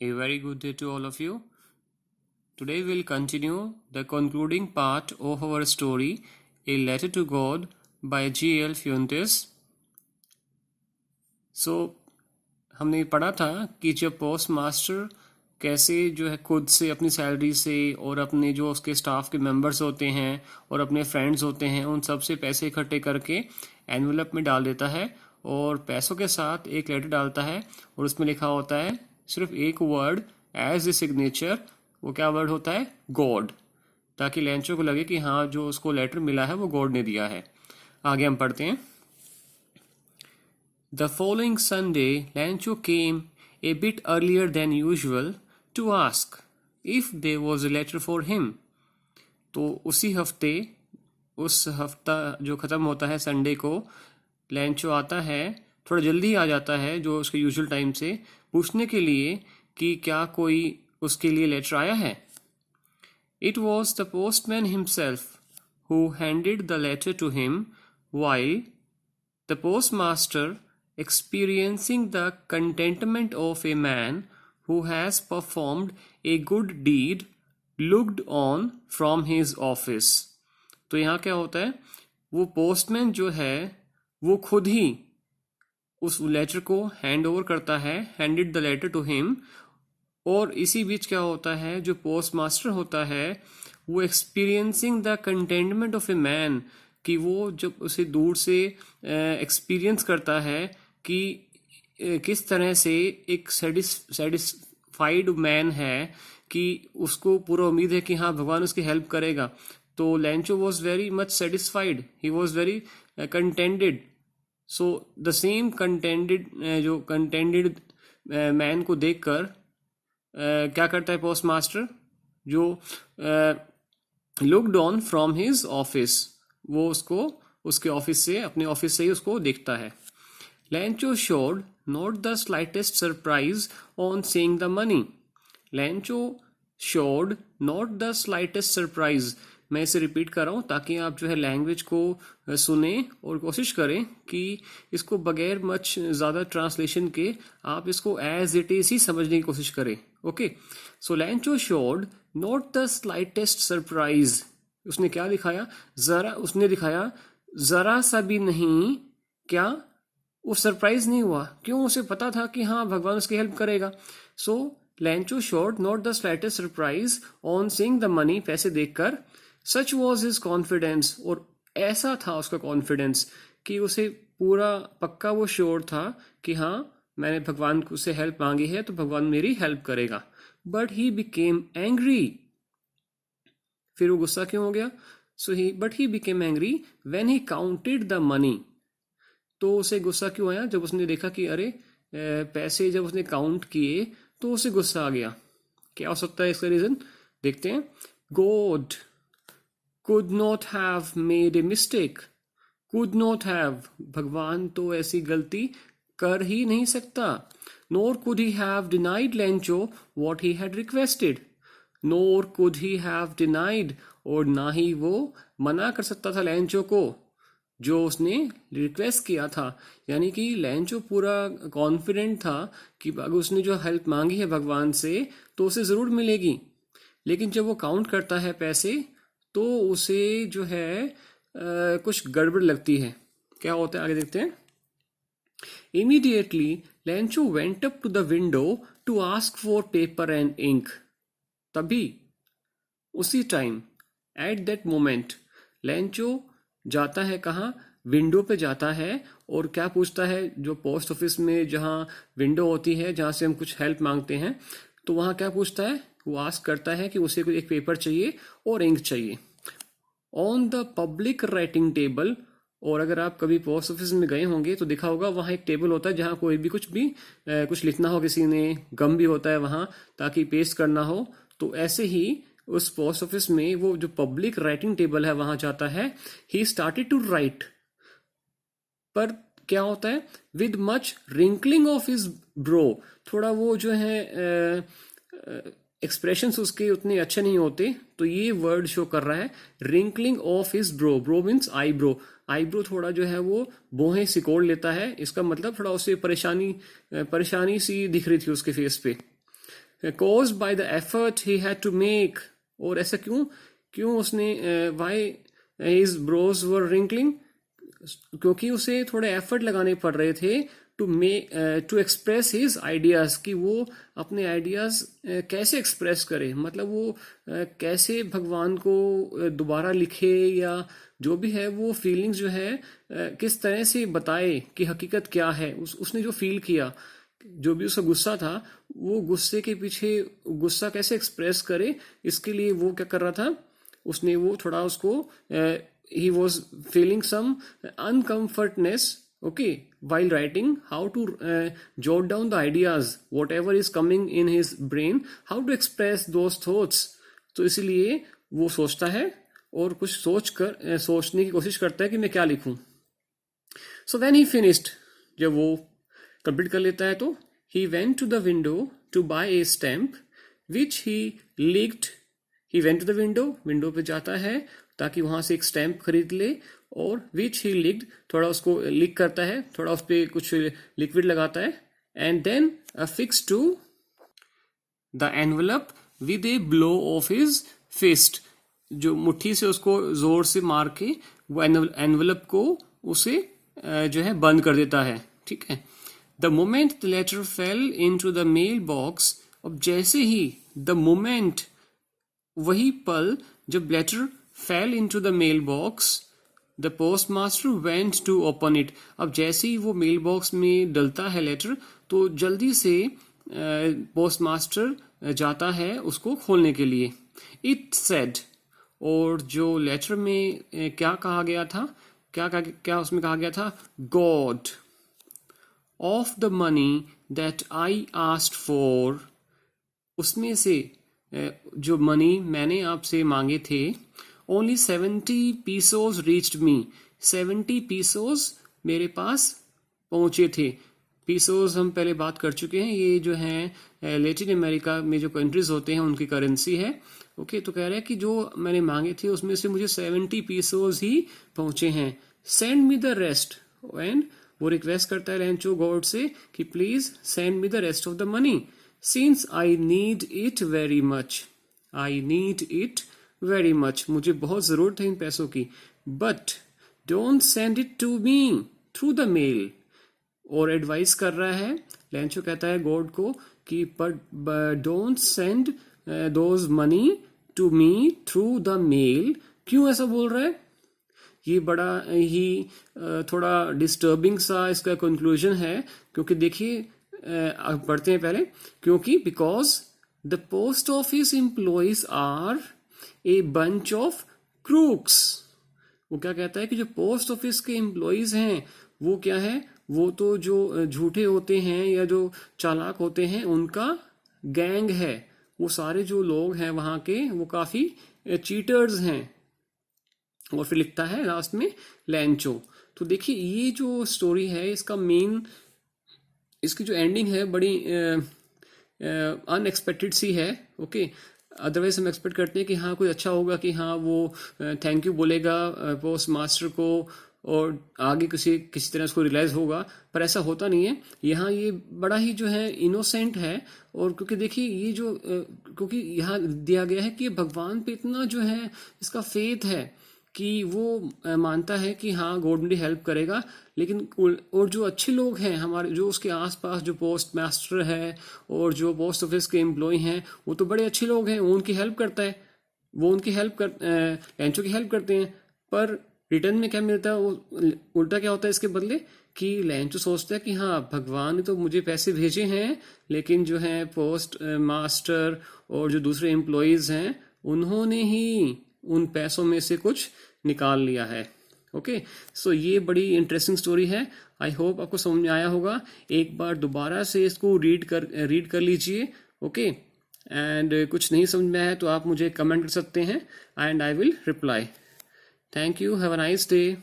A very good day to all of you. Today we'll continue the concluding part of our story, A Letter to God by G.L. Fuentes. हमने पढ़ा था कि जब post master कैसे जो है खुद से अपनी सैलरी से और अपने जो उसके स्टाफ के मेंबर्स होते हैं और अपने फ्रेंड्स होते हैं उन सब से पैसे इकट्ठे करके एनवेलप में डाल देता है और पैसों के साथ एक लेटर डालता है और उसमें लिखा होता है सिर्फ एक वर्ड एज ए सिग्नेचर। वो क्या वर्ड होता है? गॉड, ताकि लेंचो को लगे कि हाँ जो उसको लेटर मिला है वो गॉड ने दिया है। आगे हम पढ़ते हैं। The following Sunday, Lancho came a bit earlier than usual to ask if there was a letter for him. तो उसी हफ्ते, उस हफ्ता जो ख़त्म होता है संडे को, लैंचो आता है, थोड़ा जल्दी आ जाता है जो उसके यूजुअल टाइम से, पूछने के लिए कि क्या कोई उसके लिए लेटर आया है। It was the postman himself who handed the letter to him, while the postmaster, experiencing the contentment of a man who has performed a good deed, looked on from his office. तो यहाँ क्या होता है, वो postman जो है वो खुद ही उस लेटर को हैंड ओवर करता है, handed the letter to him. और इसी बीच क्या होता है, जो पोस्ट मास्टर होता है वो experiencing the containment of a man, कि वो जब उसे दूर से एक्सपीरियंस करता है कि किस तरह से एक सेटिस्फाइड मैन है, कि उसको पूरा उम्मीद है कि हाँ भगवान उसकी हेल्प करेगा। तो लैंचो was very much satisfied, he was very contented. So the same contented, जो कंटेंटेड मैन को देखकर क्या करता है पोस्ट मास्टर, जो looked on from his office, वो उसको उसके ऑफिस से, अपने ऑफिस से ही उसको देखता है। Lancho showed not the slightest surprise on seeing the money. Lancho showed not the slightest surprise. मैं इसे रिपीट कर रहा हूँ ताकि आप जो है लैंग्वेज को सुने और कोशिश करें कि इसको बगैर मच ज़्यादा ट्रांसलेशन के आप इसको एज इट इज़ ही समझने की कोशिश करें। Okay, so Lencho showed not the slightest surprise. उसने क्या दिखाया? उसने दिखाया ज़रा सा भी नहीं, क्या वो सरप्राइज नहीं हुआ। क्यों? उसे पता था कि हाँ भगवान उसकी हेल्प करेगा। So Lencho showed not the slightest surprise on seeing the money, पैसे देखकर। सच वॉज हिज कॉन्फिडेंस, और ऐसा था उसका कॉन्फिडेंस कि उसे पूरा पक्का वो श्योर था कि हाँ मैंने भगवान से हेल्प मांगी है तो भगवान मेरी हेल्प करेगा। बट ही बिकेम एंग्री, फिर वो गुस्सा क्यों हो गया? But he became angry when he counted the money. तो उसे गुस्सा क्यों आया? जब उसने देखा कि अरे पैसे जब उसने काउंट किए तो उसे गुस्सा आ गया। क्या हो सकता है इसका रीजन? देखते हैं। God could not have made a mistake. Could not have, भगवान तो ऐसी गलती कर ही नहीं सकता। Nor could he have denied Lencho what he had requested. Nor could he have denied, और ना ही वो मना कर सकता था लेंचो को जो उसने रिक्वेस्ट किया था। यानी कि लैंचो पूरा कॉन्फिडेंट था कि अगर उसने जो हेल्प मांगी है भगवान से तो उसे ज़रूर मिलेगी। लेकिन जब वो काउंट करता है पैसे तो उसे जो है कुछ गड़बड़ लगती है। क्या होता है आगे देखते हैं। Immediately Lencho went up to the window to ask for paper and ink. तभी, उसी time, at that moment, Lencho जाता है कहाँ? विंडो पे जाता है और क्या पूछता है? जो पोस्ट ऑफिस में जहाँ विंडो होती है जहाँ से हम कुछ हेल्प मांगते हैं, तो वहाँ क्या पूछता है? वो आस्क करता है कि उसे कोई एक पेपर चाहिए और इंक चाहिए। On the public writing table, और अगर आप कभी पोस्ट ऑफिस में गए होंगे तो देखा होगा वहाँ एक टेबल होता है जहाँ कोई भी कुछ लिखना हो, किसी ने गम भी होता है वहाँ ताकि पेस्ट करना हो। तो ऐसे ही उस पोस्ट ऑफिस में वो जो पब्लिक राइटिंग टेबल है वहां जाता है। ही स्टार्टेड टू राइट, पर क्या होता है? With much wrinkling of his bro, थोड़ा वो जो है एक्सप्रेशंस उसके उतने अच्छे नहीं होते, तो ये वर्ड शो कर रहा है wrinkling of his bro. Bro means eyebrow. Eyebrow थोड़ा जो है वो बोहें सिकोड़ लेता है, इसका मतलब थोड़ा उसे परेशानी सी दिख रही थी उसके फेस पे। caused by the effort he had to make. और ऐसा क्यों उसने why his brows were wrinkling? क्योंकि उसे थोड़े एफर्ट लगाने पड़ रहे थे टू एक्सप्रेस हिज आइडियाज़, कि वो अपने आइडियाज़ कैसे एक्सप्रेस करे, मतलब वो कैसे भगवान को दोबारा लिखे या जो भी है वो फीलिंग्स जो है किस तरह से बताए कि हकीकत क्या है। उसने जो फील किया, जो भी उसका गुस्सा था, वो गुस्से के पीछे गुस्सा कैसे एक्सप्रेस करे, इसके लिए वो क्या कर रहा था, उसने वो थोड़ा उसको he was feeling some uncomfortness, okay, while writing, how to jot down the ideas, whatever is coming in his brain, how to express those thoughts. तो इसलिए वो सोचता है और कुछ सोचने की कोशिश करता है कि मैं क्या लिखूं। So when he finished, जब वो कंप्लीट कर लेता है तो he went to the window to buy a stamp which he licked. He went to the window, window पे जाता है ताकि वहां से एक स्टैम्प खरीद ले, और विच ही लिक्ड, थोड़ा उसको लिक करता है, थोड़ा उस पर कुछ लिक्विड लगाता है, and then affix to the envelope with a blow of his fist, जो मुट्ठी से उसको जोर से मार के वो एनवलप को उसे जो है बंद कर देता है, ठीक है। The moment the letter fell into the mailbox, अब जैसे ही द मोमेंट, वही पल जब letter fell into the mailbox, the postmaster went to open it. अब जैसे ही वो मेल बॉक्स में डलता है लेटर, तो जल्दी से पोस्टमास्टर जाता है उसको खोलने के लिए। It said, और जो लेटर में क्या कहा गया था, क्या उसमें कहा गया था, God of the money that I asked for, उसमें से जो मनी मैंने आपसे मांगे थे, only 70 pesos reached me, 70 pesos मेरे पास पहुंचे थे। पीसोज हम पहले बात कर चुके हैं, ये जो है लैटिन अमेरिका में जो कंट्रीज होते हैं उनकी करेंसी है, ओके। तो कह रहा है कि जो मैंने मांगे थे उसमें से मुझे 70 पीसोज ही पहुंचे हैं। Send me the rest, and वो रिक्वेस्ट करता है लेंचो गॉड से कि please send me the rest of the money, since I need it very much, I need it very much, मुझे बहुत ज़रूरत है इन पैसों की। But don't send it to me through the mail, और एडवाइस कर रहा है, लेंचो कहता है गॉड को कि but don't send those money to me through the mail. क्यों ऐसा बोल रहा है? ये बड़ा ही थोड़ा डिस्टर्बिंग सा इसका कंक्लूजन है, क्योंकि देखिए पढ़ते हैं पहले, क्योंकि because the post office employees are a bunch of crooks. वो क्या कहता है कि जो पोस्ट ऑफिस के एम्प्लॉयज हैं वो क्या है, वो तो जो झूठे होते हैं या जो चालाक होते हैं उनका गैंग है। वो सारे जो लोग हैं वहाँ के वो काफ़ी चीटर्स हैं। और फिर लिखता है लास्ट में लेंचो। तो देखिए ये जो स्टोरी है इसका मेन, इसकी जो एंडिंग है बड़ी अनएक्सपेक्टेड सी है, ओके। अदरवाइज हम एक्सपेक्ट करते हैं कि हाँ कोई अच्छा होगा, कि हाँ वो थैंक यू बोलेगा पोस्ट मास्टर को और आगे किसी तरह उसको रियलाइज होगा, पर ऐसा होता नहीं है। यहाँ ये बड़ा ही जो है इनोसेंट है, और क्योंकि देखिए ये जो क्योंकि यहाँ दिया गया है कि भगवान पे इतना जो है इसका फेथ है कि वो मानता है कि हाँ गॉड मेरी हेल्प करेगा। लेकिन और जो अच्छे लोग हैं हमारे, जो उसके आसपास जो पोस्ट मास्टर है और जो पोस्ट ऑफिस के एम्प्लॉय हैं, वो तो बड़े अच्छे लोग हैं, वो उनकी हेल्प करता है, वो उनकी हेल्प लेंचो की हेल्प करते हैं। पर रिटर्न में क्या मिलता है, वो उल्टा क्या होता है इसके बदले, कि लेंचो सोचता है कि हाँ भगवान ने तो मुझे पैसे भेजे हैं, लेकिन जो है पोस्ट मास्टर और जो दूसरे एम्प्लॉयज़ हैं उन्होंने ही उन पैसों में से कुछ निकाल लिया है, ओके। सो ये बड़ी इंटरेस्टिंग स्टोरी है। आई होप आपको समझ में आया होगा। एक बार दोबारा से इसको रीड कर लीजिए, ओके। एंड कुछ नहीं समझ में आया तो आप मुझे कमेंट कर सकते हैं, and I will reply. Thank you, have a nice day.